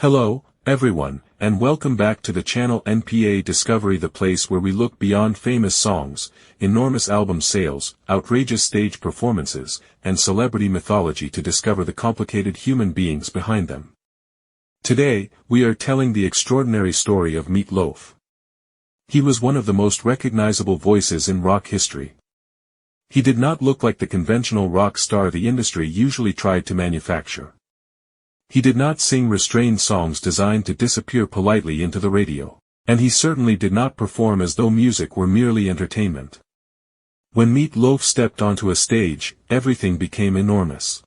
Hello, everyone, and welcome back to the channel NPA Discovery, the place where we look beyond famous songs, enormous album sales, outrageous stage performances, and celebrity mythology to discover the complicated human beings behind them. Today, we are telling the extraordinary story of Meat Loaf. He was one of the most recognizable voices in rock history. He did not look like the conventional rock star the industry usually tried to manufacture. He did not sing restrained songs designed to disappear politely into the radio, and he certainly did not perform as though music were merely entertainment. When Meat Loaf stepped onto a stage, everything became enormous.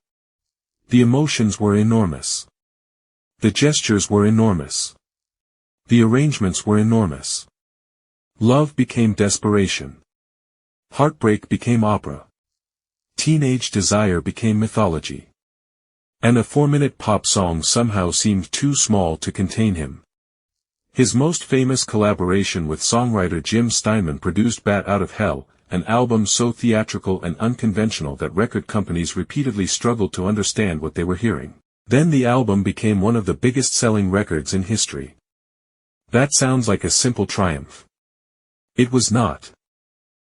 The emotions were enormous. The gestures were enormous. The arrangements were enormous. Love became desperation. Heartbreak became opera. Teenage desire became mythology. And a 4-minute pop song somehow seemed too small to contain him. His most famous collaboration with songwriter Jim Steinman produced Bat Out of Hell, an album so theatrical and unconventional that record companies repeatedly struggled to understand what they were hearing. Then the album became one of the biggest-selling records in history. That sounds like a simple triumph. It was not.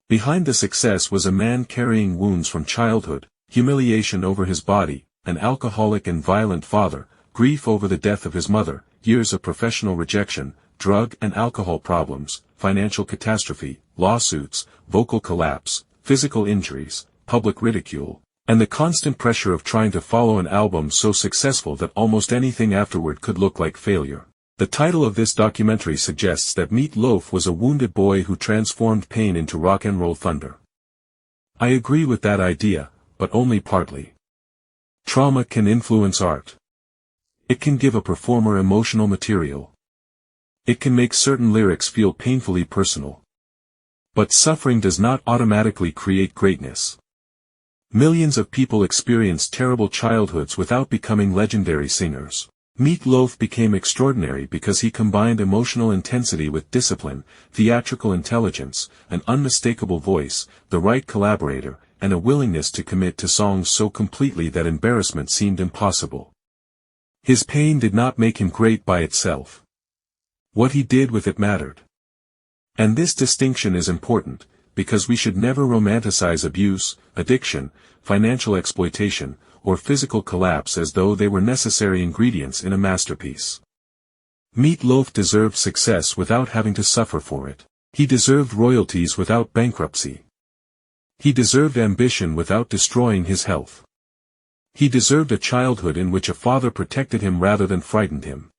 Behind the success was a man carrying wounds from childhood, humiliation over his body, an alcoholic and violent father, grief over the death of his mother, years of professional rejection, drug and alcohol problems, financial catastrophe, lawsuits, vocal collapse, physical injuries, public ridicule, and the constant pressure of trying to follow an album so successful that almost anything afterward could look like failure. The title of this documentary suggests that Meat Loaf was a wounded boy who transformed pain into rock and roll thunder. I agree with that idea, but only partly. Trauma can influence art. It can give a performer emotional material. It can make certain lyrics feel painfully personal. But suffering does not automatically create greatness. Millions of people experience terrible childhoods without becoming legendary singers. Meat Loaf became extraordinary because he combined emotional intensity with discipline, theatrical intelligence, an unmistakable voice, the right collaborator, and a willingness to commit to songs so completely that embarrassment seemed impossible. His pain did not make him great by itself. What he did with it mattered. And this distinction is important, because we should never romanticize abuse, addiction, financial exploitation, or physical collapse as though they were necessary ingredients in a masterpiece. Meat Loaf deserved success without having to suffer for it. He deserved royalties without bankruptcy. He deserved ambition without destroying his health. He deserved a childhood in which a father protected him rather than frightened him.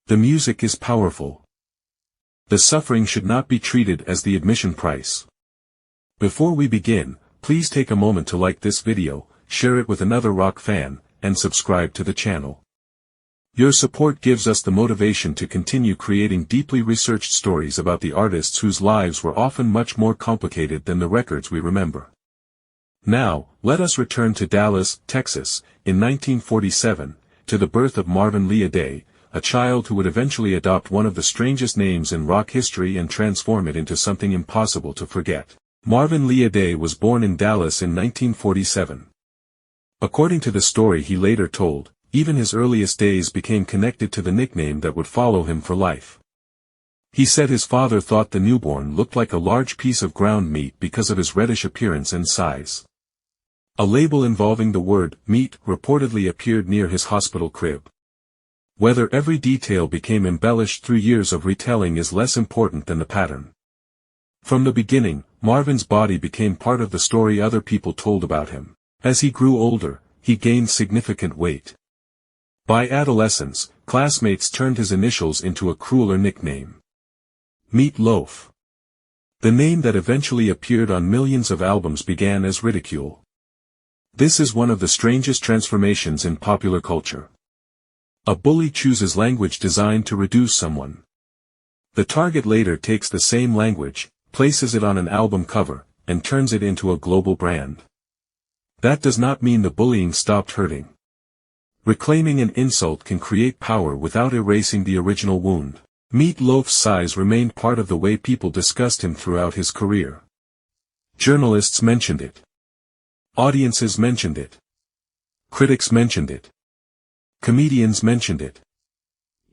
The music is powerful. The suffering should not be treated as the admission price. Before we begin, please take a moment to like this video, share it with another rock fan, and subscribe to the channel. Your support gives us the motivation to continue creating deeply researched stories about the artists whose lives were often much more complicated than the records we remember. Now, let us return to Dallas, Texas, in 1947, to the birth of Marvin Lee Aday, a child who would eventually adopt one of the strangest names in rock history and transform it into something impossible to forget. Marvin Lee Aday was born in Dallas in 1947. According to the story he later told, even his earliest days became connected to the nickname that would follow him for life. He said his father thought the newborn looked like a large piece of ground meat because of his reddish appearance and size. A label involving the word meat reportedly appeared near his hospital crib. Whether every detail became embellished through years of retelling is less important than the pattern. From the beginning, Marvin's body became part of the story other people told about him. As he grew older, he gained significant weight. By adolescence, classmates turned his initials into a crueler nickname. Meat Loaf. The name that eventually appeared on millions of albums began as ridicule. This is one of the strangest transformations in popular culture. A bully chooses language designed to reduce someone. The target later takes the same language, places it on an album cover, and turns it into a global brand. That does not mean the bullying stopped hurting. Reclaiming an insult can create power without erasing the original wound. Meat Loaf's size remained part of the way people discussed him throughout his career. Journalists mentioned it. Audiences mentioned it. Critics mentioned it. Comedians mentioned it.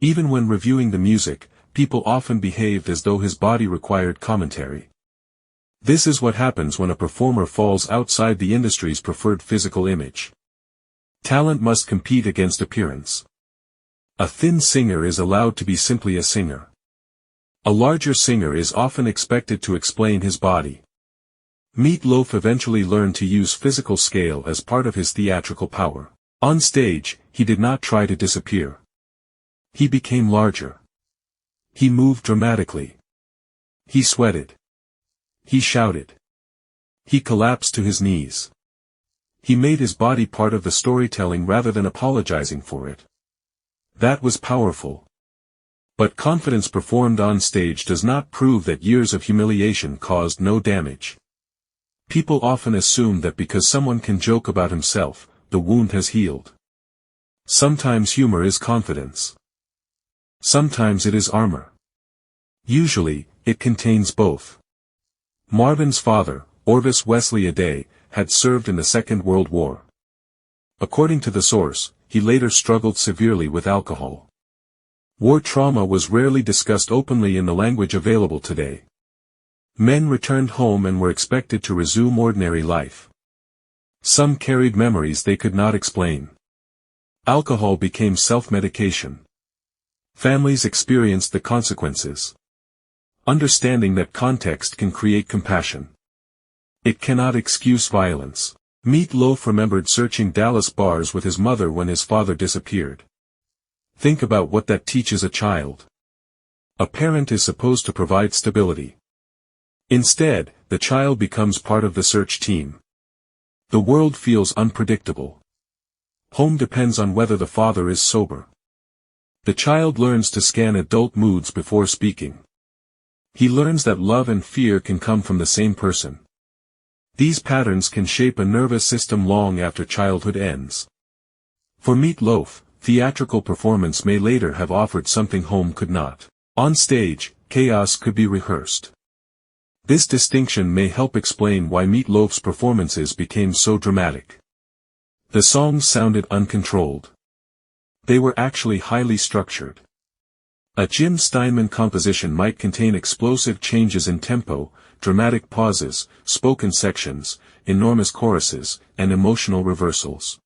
Even when reviewing the music, people often behaved as though his body required commentary. This is what happens when a performer falls outside the industry's preferred physical image. Talent must compete against appearance. A thin singer is allowed to be simply a singer. A larger singer is often expected to explain his body. Meat Loaf eventually learned to use physical scale as part of his theatrical power. On stage, he did not try to disappear. He became larger. He moved dramatically. He sweated. He shouted. He collapsed to his knees. He made his body part of the storytelling rather than apologizing for it. That was powerful. But confidence performed on stage does not prove that years of humiliation caused no damage. People often assume that because someone can joke about himself, the wound has healed. Sometimes humor is confidence. Sometimes it is armor. Usually, it contains both. Marvin's father, Orvis Wesley Aday, had served in the Second World War. According to the source, he later struggled severely with alcohol. War trauma was rarely discussed openly in the language available today. Men returned home and were expected to resume ordinary life. Some carried memories they could not explain. Alcohol became self-medication. Families experienced the consequences. Understanding that context can create compassion. It cannot excuse violence. Meat Loaf remembered searching Dallas bars with his mother when his father disappeared. Think about what that teaches a child. A parent is supposed to provide stability. Instead, the child becomes part of the search team. The world feels unpredictable. Home depends on whether the father is sober. The child learns to scan adult moods before speaking. He learns that love and fear can come from the same person. These patterns can shape a nervous system long after childhood ends. For Meat Loaf, theatrical performance may later have offered something home could not. On stage, chaos could be rehearsed. This distinction may help explain why Meat Loaf's performances became so dramatic. The songs sounded uncontrolled. They were actually highly structured. A Jim Steinman composition might contain explosive changes in tempo, dramatic pauses, spoken sections, enormous choruses, and emotional reversals.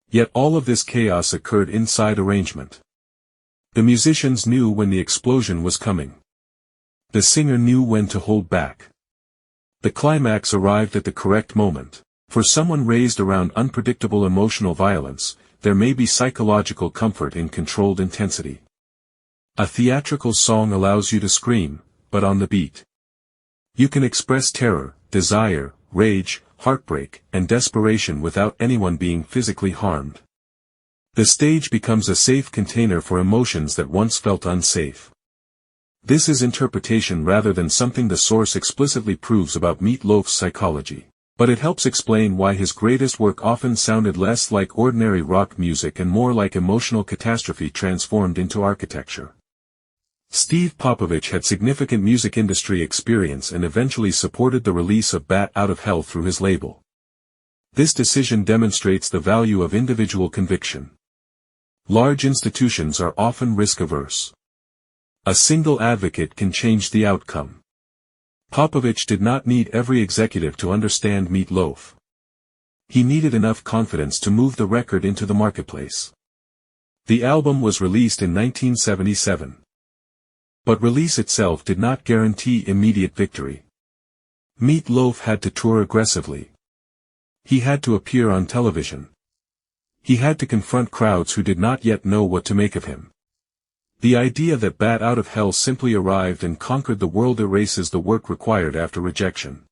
Yet all of this chaos occurred inside arrangement. The musicians knew when the explosion was coming. The singer knew when to hold back. The climax arrived at the correct moment. For someone raised around unpredictable emotional violence, there may be psychological comfort in controlled intensity. A theatrical song allows you to scream, but on the beat. You can express terror, desire, rage, heartbreak, and desperation without anyone being physically harmed. The stage becomes a safe container for emotions that once felt unsafe. This is interpretation rather than something the source explicitly proves about Meat Loaf's psychology. But it helps explain why his greatest work often sounded less like ordinary rock music and more like emotional catastrophe transformed into architecture. Steve Popovich had significant music industry experience and eventually supported the release of Bat Out of Hell through his label. This decision demonstrates the value of individual conviction. Large institutions are often risk-averse. A single advocate can change the outcome. Popovich did not need every executive to understand Meat Loaf. He needed enough confidence to move the record into the marketplace. The album was released in 1977. But release itself did not guarantee immediate victory. Meat Loaf had to tour aggressively. He had to appear on television. He had to confront crowds who did not yet know what to make of him. The idea that Bat Out of Hell simply arrived and conquered the world erases the work required after rejection.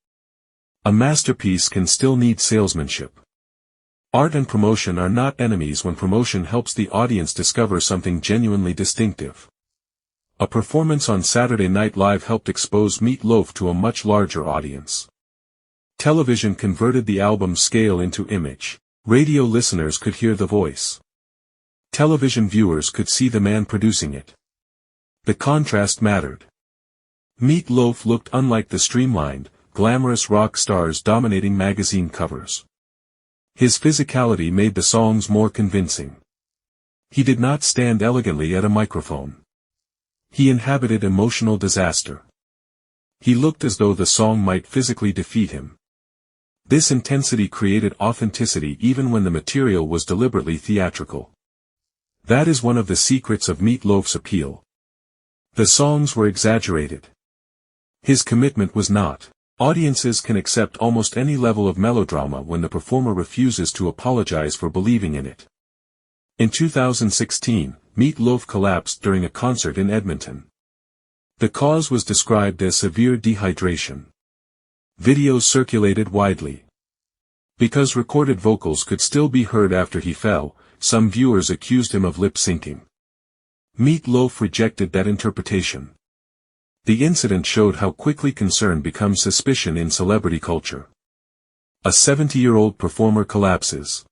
A masterpiece can still need salesmanship. Art and promotion are not enemies when promotion helps the audience discover something genuinely distinctive. A performance on Saturday Night Live helped expose Meat Loaf to a much larger audience. Television converted the album's scale into image. Radio listeners could hear the voice. Television viewers could see the man producing it. The contrast mattered. Meat Loaf looked unlike the streamlined, glamorous rock stars dominating magazine covers. His physicality made the songs more convincing. He did not stand elegantly at a microphone. He inhabited emotional disaster. He looked as though the song might physically defeat him. This intensity created authenticity even when the material was deliberately theatrical. That is one of the secrets of Meat Loaf's appeal. The songs were exaggerated. His commitment was not. Audiences can accept almost any level of melodrama when the performer refuses to apologize for believing in it. In 2016, Meat Loaf collapsed during a concert in Edmonton. The cause was described as severe dehydration. Videos circulated widely. Because recorded vocals could still be heard after he fell, some viewers accused him of lip-syncing. Meat Loaf rejected that interpretation. The incident showed how quickly concern becomes suspicion in celebrity culture. A 70-year-old performer collapses.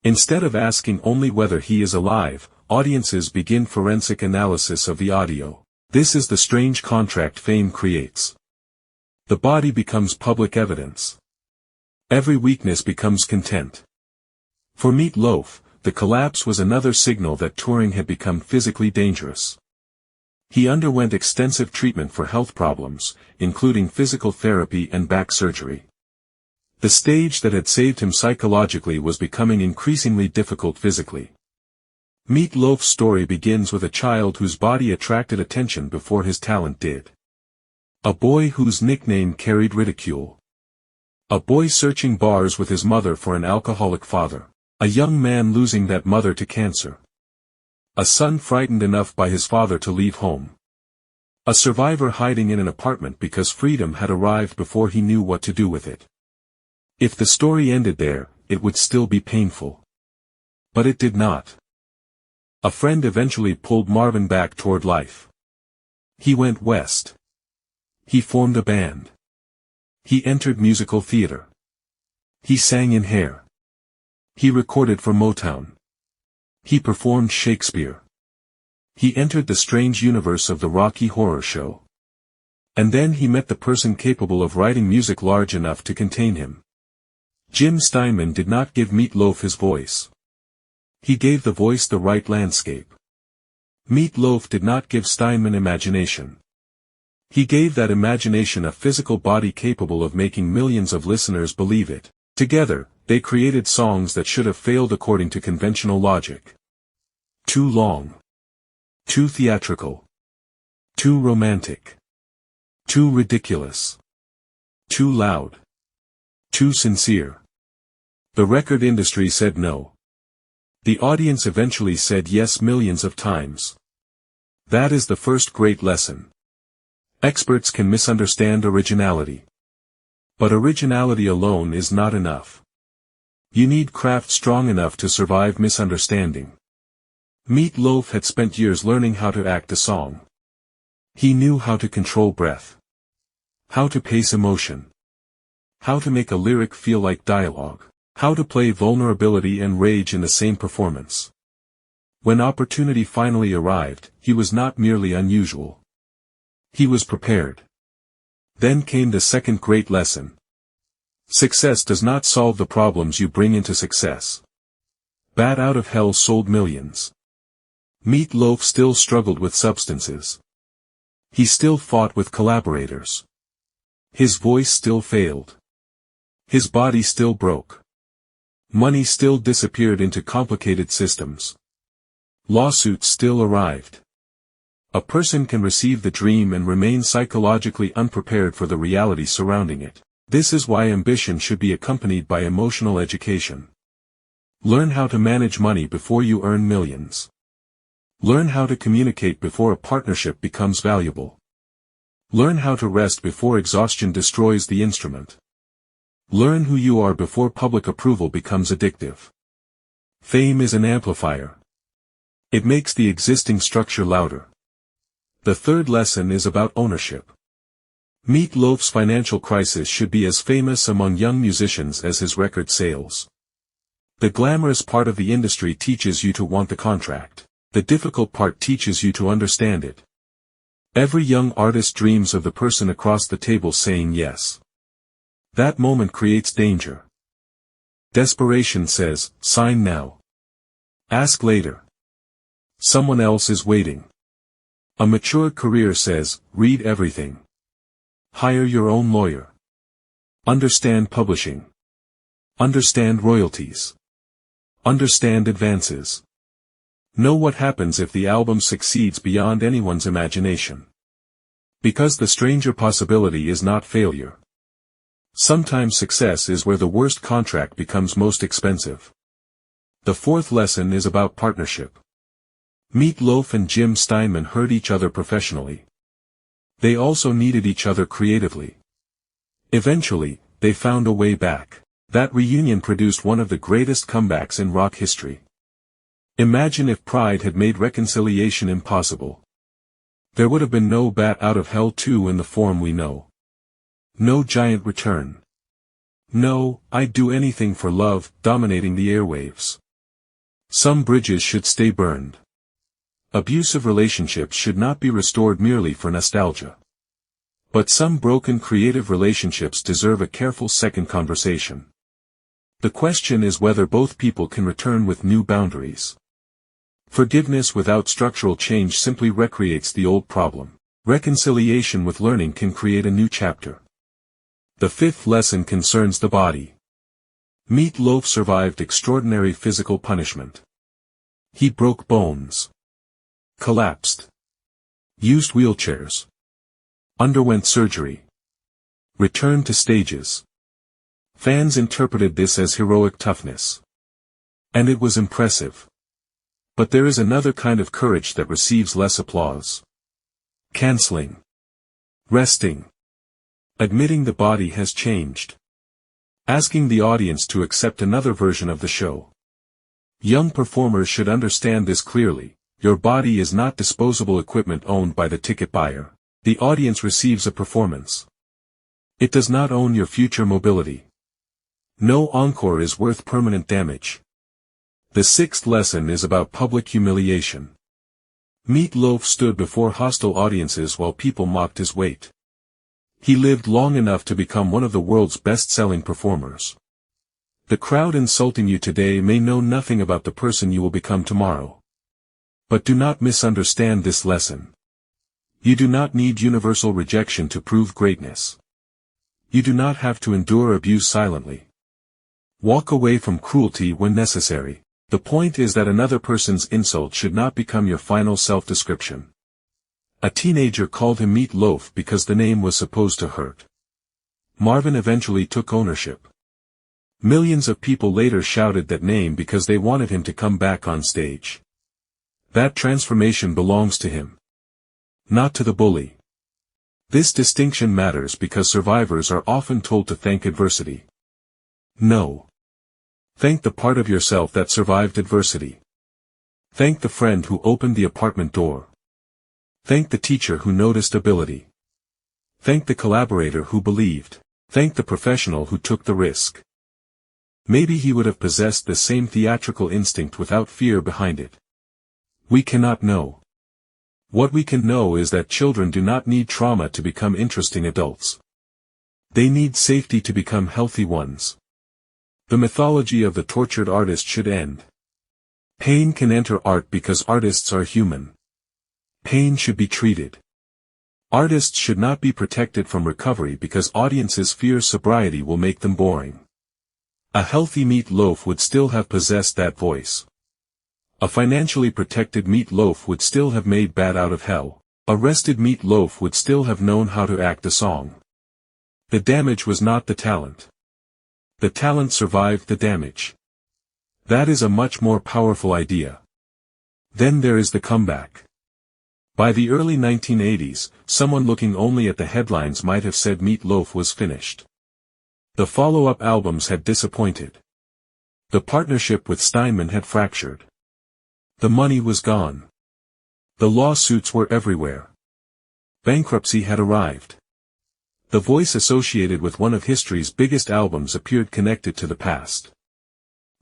Instead of asking only whether he is alive, audiences begin forensic analysis of the audio. This is the strange contract fame creates. The body becomes public evidence. Every weakness becomes content. For Meat Loaf, the collapse was another signal that touring had become physically dangerous. He underwent extensive treatment for health problems, including physical therapy and back surgery. The stage that had saved him psychologically was becoming increasingly difficult physically. Meat Loaf's story begins with a child whose body attracted attention before his talent did. A boy whose nickname carried ridicule. A boy searching bars with his mother for an alcoholic father. A young man losing that mother to cancer. A son frightened enough by his father to leave home. A survivor hiding in an apartment because freedom had arrived before he knew what to do with it. If the story ended there, it would still be painful. But it did not. A friend eventually pulled Marvin back toward life. He went west. He formed a band. He entered musical theater. He sang in Hair. He recorded for Motown. He performed Shakespeare. He entered the strange universe of the Rocky Horror Show. And then he met the person capable of writing music large enough to contain him. Jim Steinman did not give Meat Loaf his voice. He gave the voice the right landscape. Meat Loaf did not give Steinman imagination. He gave that imagination a physical body capable of making millions of listeners believe it. Together, they created songs that should have failed according to conventional logic. Too long. Too theatrical. Too romantic. Too ridiculous. Too loud. Too sincere. The record industry said no. The audience eventually said yes millions of times. That is the first great lesson. Experts can misunderstand originality. But originality alone is not enough. You need craft strong enough to survive misunderstanding. Meat Loaf had spent years learning how to act a song. He knew how to control breath. How to pace emotion. How to make a lyric feel like dialogue. How to play vulnerability and rage in the same performance. When opportunity finally arrived, he was not merely unusual. He was prepared. Then came the second great lesson. Success does not solve the problems you bring into success. Bat Out of Hell sold millions. Meat Loaf still struggled with substances. He still fought with collaborators. His voice still failed. His body still broke. Money still disappeared into complicated systems. Lawsuits still arrived. A person can receive the dream and remain psychologically unprepared for the reality surrounding it. This is why ambition should be accompanied by emotional education. Learn how to manage money before you earn millions. Learn how to communicate before a partnership becomes valuable. Learn how to rest before exhaustion destroys the instrument. Learn who you are before public approval becomes addictive. Fame is an amplifier. It makes the existing structure louder. The third lesson is about ownership. Meat Loaf's financial crisis should be as famous among young musicians as his record sales. The glamorous part of the industry teaches you to want the contract. The difficult part teaches you to understand it. Every young artist dreams of the person across the table saying yes. That moment creates danger. Desperation says, sign now. Ask later. Someone else is waiting. A mature career says, read everything. Hire your own lawyer. Understand publishing. Understand royalties. Understand advances. Know what happens if the album succeeds beyond anyone's imagination. Because the stranger possibility is not failure. Sometimes success is where the worst contract becomes most expensive. The fourth lesson is about partnership. Meat Loaf and Jim Steinman hurt each other professionally. They also needed each other creatively. Eventually, they found a way back. That reunion produced one of the greatest comebacks in rock history. Imagine if Pride had made reconciliation impossible. There would have been no Bat Out of Hell 2 in the form we know. No giant return. No, I'd do anything for love, dominating the airwaves. Some bridges should stay burned. Abusive relationships should not be restored merely for nostalgia. But some broken creative relationships deserve a careful second conversation. The question is whether both people can return with new boundaries. Forgiveness without structural change simply recreates the old problem. Reconciliation with learning can create a new chapter. The fifth lesson concerns the body. Meat Loaf survived extraordinary physical punishment. He broke bones. Collapsed. Used wheelchairs. Underwent surgery. Returned to stages. Fans interpreted this as heroic toughness. And it was impressive. But there is another kind of courage that receives less applause. Canceling. Resting. Admitting the body has changed. Asking the audience to accept another version of the show. Young performers should understand this clearly. Your body is not disposable equipment owned by the ticket buyer. The audience receives a performance. It does not own your future mobility. No encore is worth permanent damage. The sixth lesson is about public humiliation. Meat Loaf stood before hostile audiences while people mocked his weight. He lived long enough to become one of the world's best-selling performers. The crowd insulting you today may know nothing about the person you will become tomorrow. But do not misunderstand this lesson. You do not need universal rejection to prove greatness. You do not have to endure abuse silently. Walk away from cruelty when necessary. The point is that another person's insult should not become your final self-description. A teenager called him Meat Loaf because the name was supposed to hurt. Marvin eventually took ownership. Millions of people later shouted that name because they wanted him to come back on stage. That transformation belongs to him. Not to the bully. This distinction matters because survivors are often told to thank adversity. No. Thank the part of yourself that survived adversity. Thank the friend who opened the apartment door. Thank the teacher who noticed ability. Thank the collaborator who believed. Thank the professional who took the risk. Maybe he would have possessed the same theatrical instinct without fear behind it. We cannot know. What we can know is that children do not need trauma to become interesting adults. They need safety to become healthy ones. The mythology of the tortured artist should end. Pain can enter art because artists are human. Pain should be treated. Artists should not be protected from recovery because audiences fear sobriety will make them boring. A healthy Meat Loaf would still have possessed that voice. A financially protected Meat Loaf would still have made Bat Out of Hell. A rested Meat Loaf would still have known how to act a song. The damage was not the talent. The talent survived the damage. That is a much more powerful idea. Then there is the comeback. By the early 1980s, someone looking only at the headlines might have said Meat Loaf was finished. The follow-up albums had disappointed. The partnership with Steinman had fractured. The money was gone. The lawsuits were everywhere. Bankruptcy had arrived. The voice associated with one of history's biggest albums appeared connected to the past.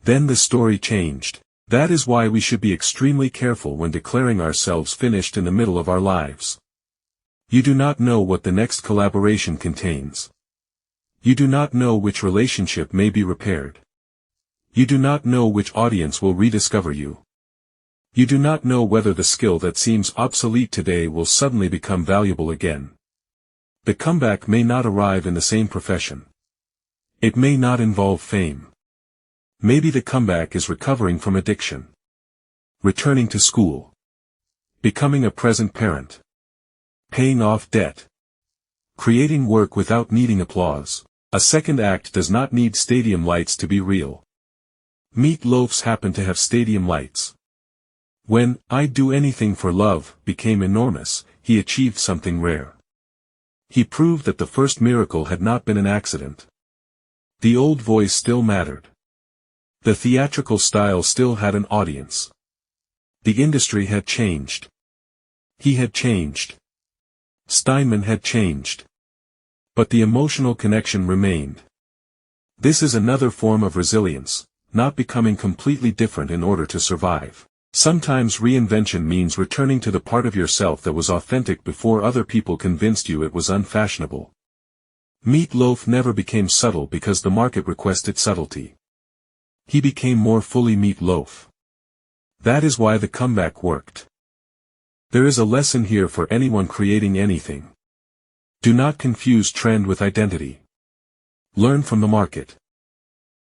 Then the story changed. That is why we should be extremely careful when declaring ourselves finished in the middle of our lives. You do not know what the next collaboration contains. You do not know which relationship may be repaired. You do not know which audience will rediscover you. You do not know whether the skill that seems obsolete today will suddenly become valuable again. The comeback may not arrive in the same profession. It may not involve fame. Maybe the comeback is recovering from addiction. Returning to school. Becoming a present parent. Paying off debt. Creating work without needing applause. A second act does not need stadium lights to be real. Meat Loafs happen to have stadium lights. When "I'd Do Anything for Love" became enormous, he achieved something rare. He proved that the first miracle had not been an accident. The old voice still mattered. The theatrical style still had an audience. The industry had changed. He had changed. Steinman had changed. But the emotional connection remained. This is another form of resilience, not becoming completely different in order to survive. Sometimes reinvention means returning to the part of yourself that was authentic before other people convinced you it was unfashionable. Meat Loaf never became subtle because the market requested subtlety. He became more fully Meat Loaf. That is why the comeback worked. There is a lesson here for anyone creating anything. Do not confuse trend with identity. Learn from the market.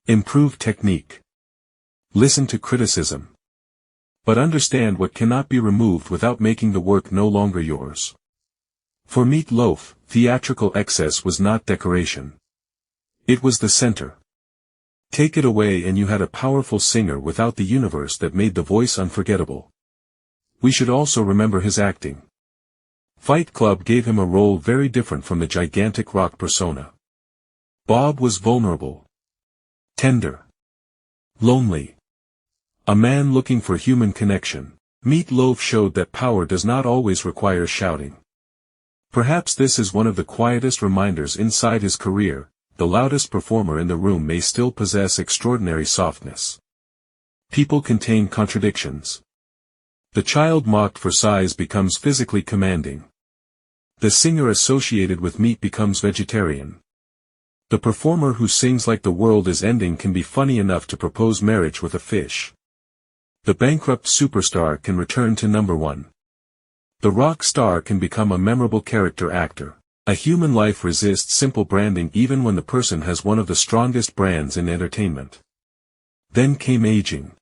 Improve technique. Listen to criticism. But understand what cannot be removed without making the work no longer yours. For Meat Loaf, theatrical excess was not decoration. It was the center. Take it away and you had a powerful singer without the universe that made the voice unforgettable. We should also remember his acting. Fight Club gave him a role very different from the gigantic rock persona. Bob was vulnerable. Tender. Lonely. A man looking for human connection. Meat Loaf showed that power does not always require shouting. Perhaps this is one of the quietest reminders inside his career. The loudest performer in the room may still possess extraordinary softness. People contain contradictions. The child mocked for size becomes physically commanding. The singer associated with meat becomes vegetarian. The performer who sings like the world is ending can be funny enough to propose marriage with a fish. The bankrupt superstar can return to number one. The rock star can become a memorable character actor. A human life resists simple branding even when the person has one of the strongest brands in entertainment. Then came aging.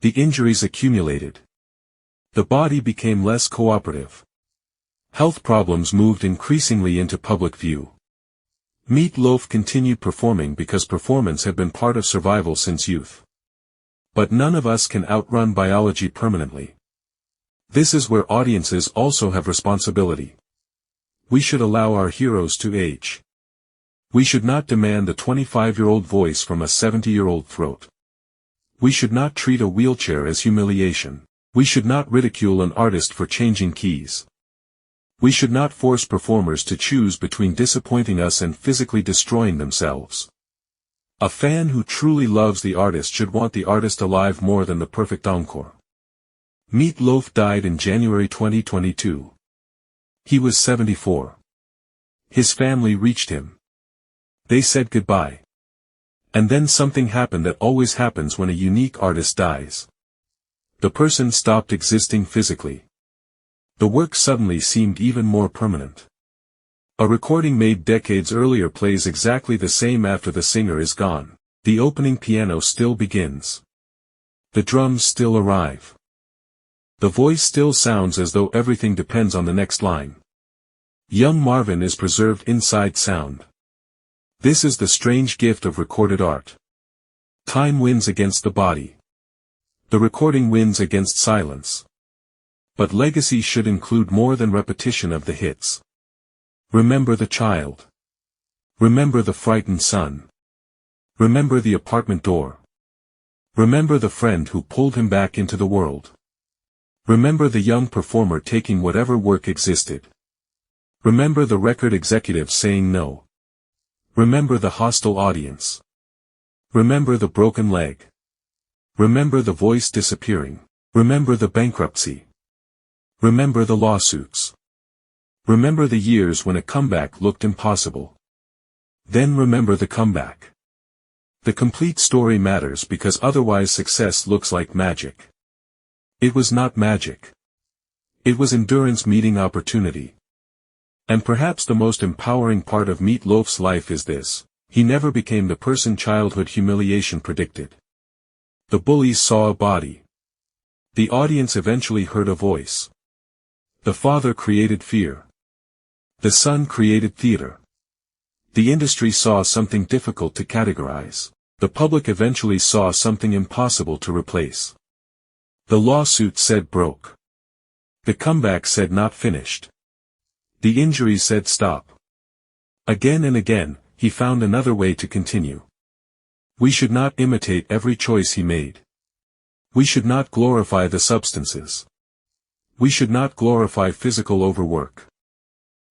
The injuries accumulated. The body became less cooperative. Health problems moved increasingly into public view. Meat Loaf continued performing because performance had been part of survival since youth. But none of us can outrun biology permanently. This is where audiences also have responsibility. We should allow our heroes to age. We should not demand the 25-year-old voice from a 70-year-old throat. We should not treat a wheelchair as humiliation. We should not ridicule an artist for changing keys. We should not force performers to choose between disappointing us and physically destroying themselves. A fan who truly loves the artist should want the artist alive more than the perfect encore. Meat Loaf died in January 2022. He was 74. His family reached him. They said goodbye. And then something happened that always happens when a unique artist dies. The person stopped existing physically. The work suddenly seemed even more permanent. A recording made decades earlier plays exactly the same after the singer is gone. The opening piano still begins. The drums still arrive. The voice still sounds as though everything depends on the next line. Young Marvin is preserved inside sound. This is the strange gift of recorded art. Time wins against the body. The recording wins against silence. But legacy should include more than repetition of the hits. Remember the child. Remember the frightened son. Remember the apartment door. Remember the friend who pulled him back into the world. Remember the young performer taking whatever work existed. Remember the record executive saying no. Remember the hostile audience. Remember the broken leg. Remember the voice disappearing. Remember the bankruptcy. Remember the lawsuits. Remember the years when a comeback looked impossible. Then remember the comeback. The complete story matters because otherwise success looks like magic. It was not magic. It was endurance meeting opportunity. And perhaps the most empowering part of Meat Loaf's life is this: he never became the person childhood humiliation predicted. The bullies saw a body. The audience eventually heard a voice. The father created fear. The son created theater. The industry saw something difficult to categorize. The public eventually saw something impossible to replace. The lawsuit said broke. The comeback said not finished. The injuries said stop. Again and again, he found another way to continue. We should not imitate every choice he made. We should not glorify the substances. We should not glorify physical overwork.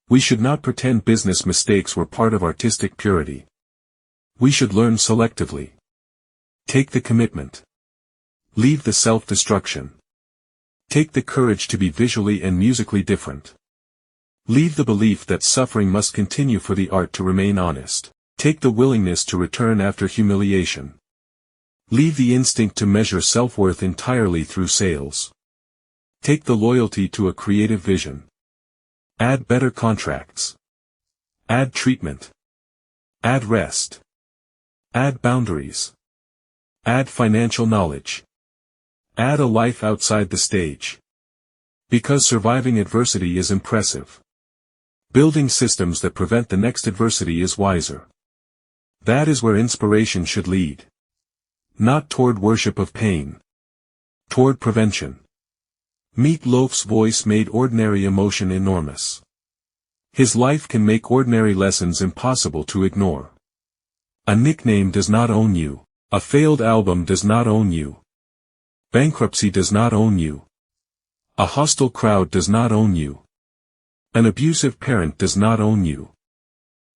We should not pretend business mistakes were part of artistic purity. We should learn selectively. Take the commitment. Leave the self-destruction. Take the courage to be visually and musically different. Leave the belief that suffering must continue for the art to remain honest. Take the willingness to return after humiliation. Leave the instinct to measure self-worth entirely through sales. Take the loyalty to a creative vision. Add better contracts. Add treatment. Add rest. Add boundaries. Add financial knowledge. Add a life outside the stage. Because surviving adversity is impressive. Building systems that prevent the next adversity is wiser. That is where inspiration should lead. Not toward worship of pain. Toward prevention. Meat Loaf's voice made ordinary emotion enormous. His life can make ordinary lessons impossible to ignore. A nickname does not own you. A failed album does not own you. Bankruptcy does not own you. A hostile crowd does not own you. An abusive parent does not own you.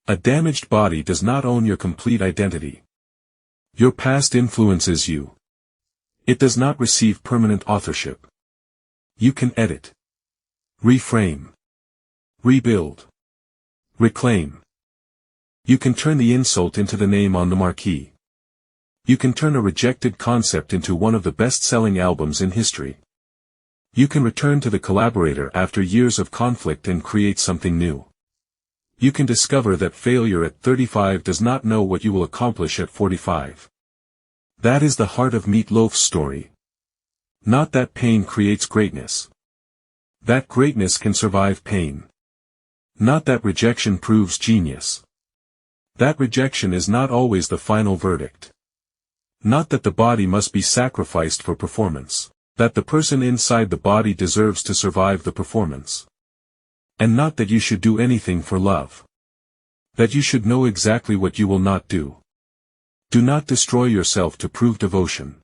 A damaged body does not own your complete identity. Your past influences you. It does not receive permanent authorship. You can edit. Reframe. Rebuild. Reclaim. You can turn the insult into the name on the marquee. You can turn a rejected concept into one of the best-selling albums in history. You can return to the collaborator after years of conflict and create something new. You can discover that failure at 35 does not know what you will accomplish at 45. That is the heart of Meat Loaf's story. Not that pain creates greatness. That greatness can survive pain. Not that rejection proves genius. That rejection is not always the final verdict. Not that the body must be sacrificed for performance. That the person inside the body deserves to survive the performance. And not that you should do anything for love. That you should know exactly what you will not do. Do not destroy yourself to prove devotion.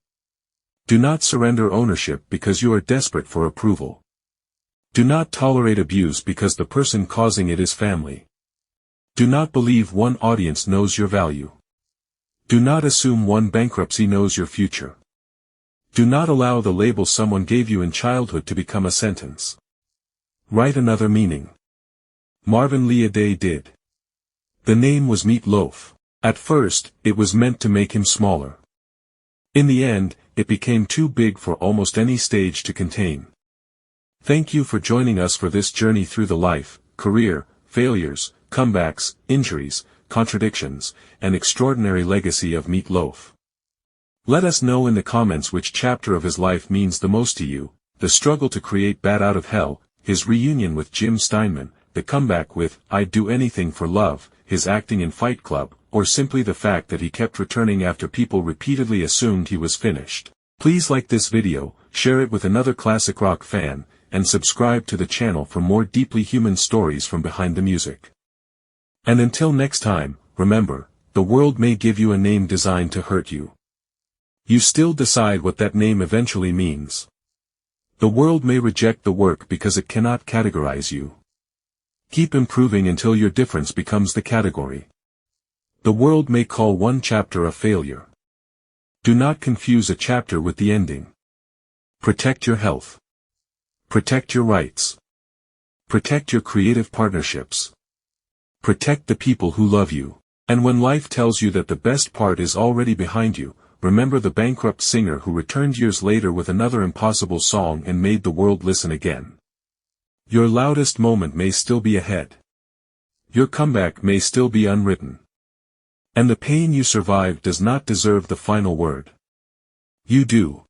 Do not surrender ownership because you are desperate for approval. Do not tolerate abuse because the person causing it is family. Do not believe one audience knows your value. Do not assume one bankruptcy knows your future. Do not allow the label someone gave you in childhood to become a sentence. Write another meaning. Marvin Lee Aday did. The name was Meat Loaf. At first, it was meant to make him smaller. In the end, it became too big for almost any stage to contain. Thank you for joining us for this journey through the life, career, failures, comebacks, injuries, contradictions, and extraordinary legacy of Meat Loaf. Let us know in the comments which chapter of his life means the most to you: the struggle to create Bat Out of Hell, his reunion with Jim Steinman, the comeback with I'd Do Anything for Love, his acting in Fight Club, or simply the fact that he kept returning after people repeatedly assumed he was finished. Please like this video, share it with another classic rock fan, and subscribe to the channel for more deeply human stories from behind the music. And until next time, remember, the world may give you a name designed to hurt you. You still decide what that name eventually means. The world may reject the work because it cannot categorize you. Keep improving until your difference becomes the category. The world may call one chapter a failure. Do not confuse a chapter with the ending. Protect your health. Protect your rights. Protect your creative partnerships. Protect the people who love you. And when life tells you that the best part is already behind you, remember the bankrupt singer who returned years later with another impossible song and made the world listen again. Your loudest moment may still be ahead. Your comeback may still be unwritten. And the pain you survived does not deserve the final word. You do.